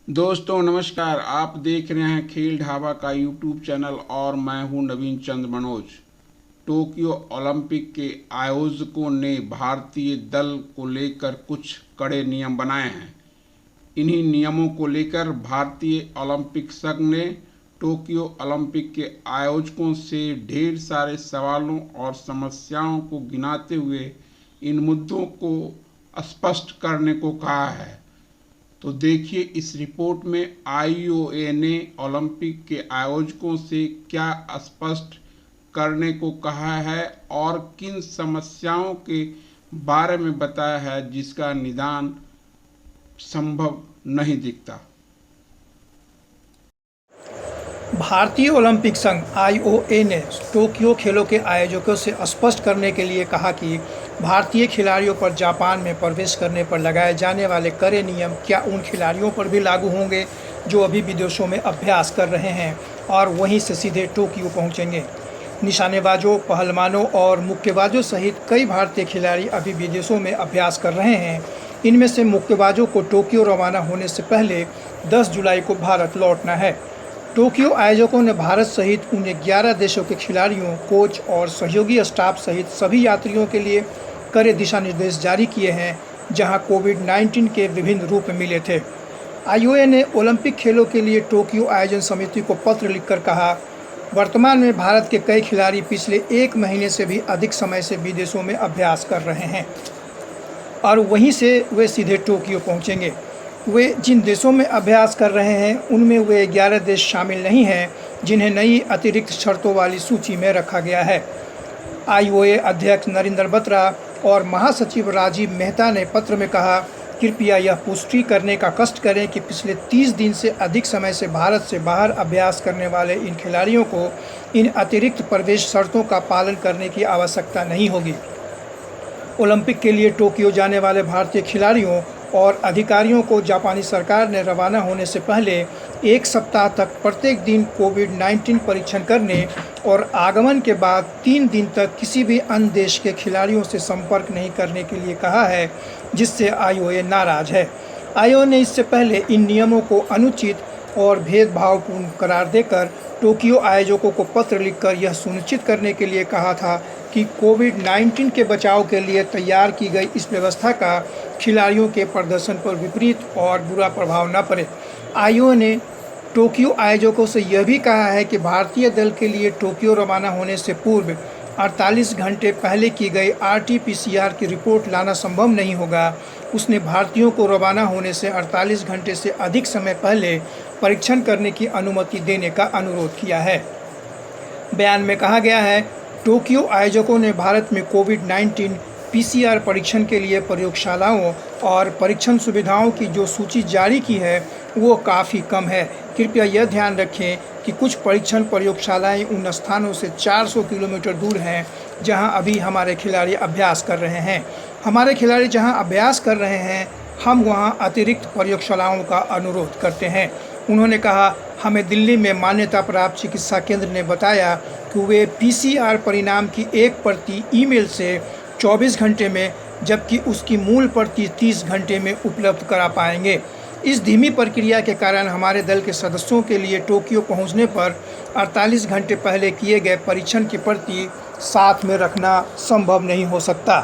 दोस्तों नमस्कार। आप देख रहे हैं खेल ढाबा का यूट्यूब चैनल और मैं हूं नवीन चंद मनोज। टोक्यो ओलंपिक के आयोजकों ने भारतीय दल को लेकर कुछ कड़े नियम बनाए हैं। इन्हीं नियमों को लेकर भारतीय ओलंपिक संघ ने टोक्यो ओलंपिक के आयोजकों से ढेर सारे सवालों और समस्याओं को गिनाते हुए इन मुद्दों को स्पष्ट करने को कहा है। तो देखिए इस रिपोर्ट में आईओए ने ओलंपिक के आयोजकों से क्या स्पष्ट करने को कहा है और किन समस्याओं के बारे में बताया है जिसका निदान संभव नहीं दिखता। भारतीय ओलंपिक संघ आईओए ने टोक्यो खेलों के आयोजकों से स्पष्ट करने के लिए कहा कि भारतीय खिलाड़ियों पर जापान में प्रवेश करने पर लगाए जाने वाले कड़े नियम क्या उन खिलाड़ियों पर भी लागू होंगे जो अभी विदेशों में अभ्यास कर रहे हैं और वहीं से सीधे टोक्यो पहुंचेंगे। निशानेबाजों, पहलवानों और मुक्केबाजों सहित कई भारतीय खिलाड़ी अभी विदेशों में अभ्यास कर रहे हैं। इनमें से मुक्केबाजों को टोक्यो रवाना होने से पहले 10 जुलाई को भारत लौटना है। टोक्यो आयोजकों ने भारत सहित उन 11 देशों के खिलाड़ियों, कोच और सहयोगी स्टाफ सहित सभी यात्रियों के लिए कड़े दिशा निर्देश जारी किए हैं, जहां कोविड-19 के विभिन्न रूप मिले थे। आईओए ने ओलंपिक खेलों के लिए टोक्यो आयोजन समिति को पत्र लिखकर कहा, वर्तमान में भारत के कई खिलाड़ी पिछले 1 महीने से भी अधिक समय से विदेशों में अभ्यास कर रहे हैं और वहीं से वे सीधे टोक्यो पहुंचेंगे। वे जिन देशों में अभ्यास कर रहे हैं उनमें वे 11 देश शामिल नहीं हैं जिन्हें नई अतिरिक्त शर्तों वाली सूची में रखा गया है। आईओए अध्यक्ष नरेंद्र बत्रा और महासचिव राजीव मेहता ने पत्र में कहा, कृपया यह पुष्टि करने का कष्ट करें कि पिछले 30 दिन से अधिक समय से भारत से बाहर अभ्यास करने वाले इन खिलाड़ियों को इन अतिरिक्त प्रवेश शर्तों का पालन करने की आवश्यकता नहीं होगी। ओलंपिक के लिए टोक्यो जाने वाले भारतीय खिलाड़ियों और अधिकारियों को जापानी सरकार ने रवाना होने से पहले 1 सप्ताह तक प्रत्येक दिन कोविड-19 परीक्षण करने और आगमन के बाद 3 दिन तक किसी भी अन्य देश के खिलाड़ियों से संपर्क नहीं करने के लिए कहा है, जिससे आईओए नाराज है। आईओए ने इससे पहले इन नियमों को अनुचित और भेदभावपूर्ण करार देकर टोक्यो आयोजकों को पत्र लिखकर यह सुनिश्चित करने के लिए कहा था कि कोविड-19 के बचाव के लिए तैयार की गई इस व्यवस्था का खिलाड़ियों के प्रदर्शन पर विपरीत और बुरा प्रभाव न पड़े। आईओए ने टोक्यो आयोजकों से यह भी कहा है कि भारतीय दल के लिए टोक्यो रवाना होने से पूर्व 48 घंटे पहले की गई RT-PCR की रिपोर्ट लाना संभव नहीं होगा। उसने भारतीयों को रवाना होने से 48 घंटे से अधिक समय पहले परीक्षण करने की अनुमति देने का अनुरोध किया है। बयान में कहा गया है, टोक्यो आयोजकों ने भारत में कोविड-19 PCR परीक्षण के लिए प्रयोगशालाओं और परीक्षण सुविधाओं की जो सूची जारी की है वो काफ़ी कम है। कृपया यह ध्यान रखें कि कुछ परीक्षण प्रयोगशालाएं उन स्थानों से 400 किलोमीटर दूर हैं जहां अभी हमारे खिलाड़ी अभ्यास कर रहे हैं। हमारे खिलाड़ी जहां अभ्यास कर रहे हैं, हम वहां अतिरिक्त प्रयोगशालाओं का अनुरोध करते हैं। उन्होंने कहा, हमें दिल्ली में मान्यता प्राप्त चिकित्सा केंद्र ने बताया कि वे PCR परिणाम की एक प्रति ईमेल से 24 घंटे में, जबकि उसकी मूल प्रति 30 घंटे में उपलब्ध करा पाएंगे। इस धीमी प्रक्रिया के कारण हमारे दल के सदस्यों के लिए टोक्यो पहुंचने पर 48 घंटे पहले किए गए परीक्षण की प्रति साथ में रखना संभव नहीं हो सकता।